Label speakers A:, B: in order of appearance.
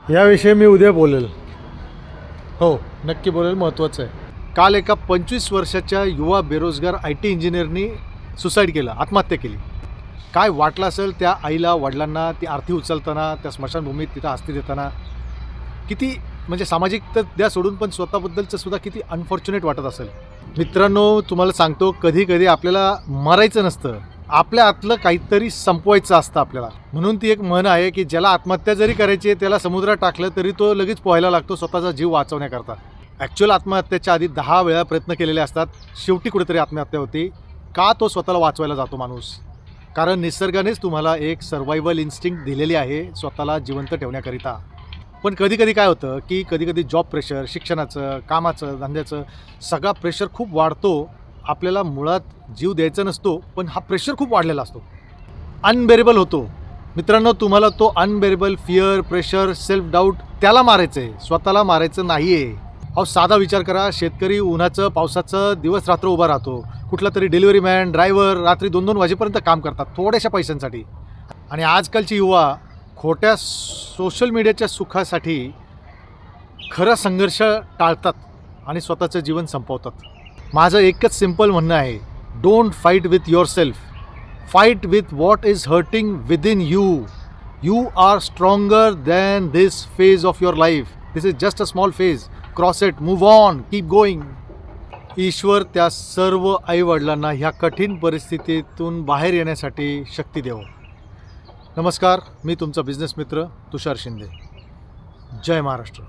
A: याविषयी मी उद्या बोलेल. हो, नक्की बोलेल. महत्त्वाचं आहे. काल एका 25 वर्षाच्या युवा बेरोजगार IT इंजिनियरनी सुसाईड केलं, आत्महत्या केली. काय वाटलं असेल त्या आईला, वडिलांना ती आरती उचलताना, त्या स्मशानभूमीत तिथं आरती देताना. किती म्हणजे सामाजिक तर द्या सोडून, पण स्वतःबद्दलचं सुद्धा किती अनफॉर्च्युनेट वाटत असेल. मित्रांनो, तुम्हाला सांगतो, कधी-कधी आपल्याला मरायचं नसतं. आपल्या आतलं काहीतरी संपवायचं असतं आपल्याला. म्हणून ती एक म्हण आहे, की ज्याला आत्महत्या जरी करायची आहे, त्याला समुद्रात टाकलं तरी तो लगेच पोहायला लागतो स्वतःचा जीव वाचवण्याकरता. ॲक्च्युअल आत्महत्येच्या आधी 10 वेळा प्रयत्न केलेले असतात. शेवटी कुठेतरी आत्महत्या होते. का तो स्वतःला वाचवायला जातो माणूस? कारण निसर्गानेच तुम्हाला एक सर्व्हायव्हल इन्स्टिंक्ट दिलेली आहे स्वतःला जिवंत ठेवण्याकरिता. पण कधी-कधी काय होतं, की कधी-कधी जॉब प्रेशर, शिक्षणाचं, कामाचं, धंद्याचं सगळा प्रेशर खूप वाढतो. आपल्याला मुळात जीव द्यायचा नसतो, पण हा प्रेशर खूप वाढलेला असतो. अनबेरेबल होतो. मित्रांनो, तुम्हाला तो unbearable fear, pressure, self doubt त्याला मारायचं आहे, स्वतःला मारायचं नाही आहे. अहो, साधा विचार करा. शेतकरी उन्हाचं, पावसाचं दिवस-रात्र उभा राहतो. कुठला तरी डिलिव्हरी मॅन, ड्रायव्हर रात्री 2-2 वाजेपर्यंत काम करतात थोड्याशा पैशांसाठी. आणि आजकालची युवा खोट्या सोशल मीडियाच्या सुखासाठी खरा संघर्ष टाळतात आणि स्वतःचं जीवन संपवतात. माझं एकच सिंपल म्हणणं आहे, don't fight with yourself, fight with what is hurting within you. You are stronger than this phase of your life. This is just a small phase. Cross it, move on, keep going. ईश्वर त्या सर्व आईवडिलांना ह्या कठीण परिस्थितीतून बाहेर येण्यासाठी शक्ती देवो. नमस्कार, मी तुमचा बिझनेस मित्र तुषार शिंदे. जय महाराष्ट्र.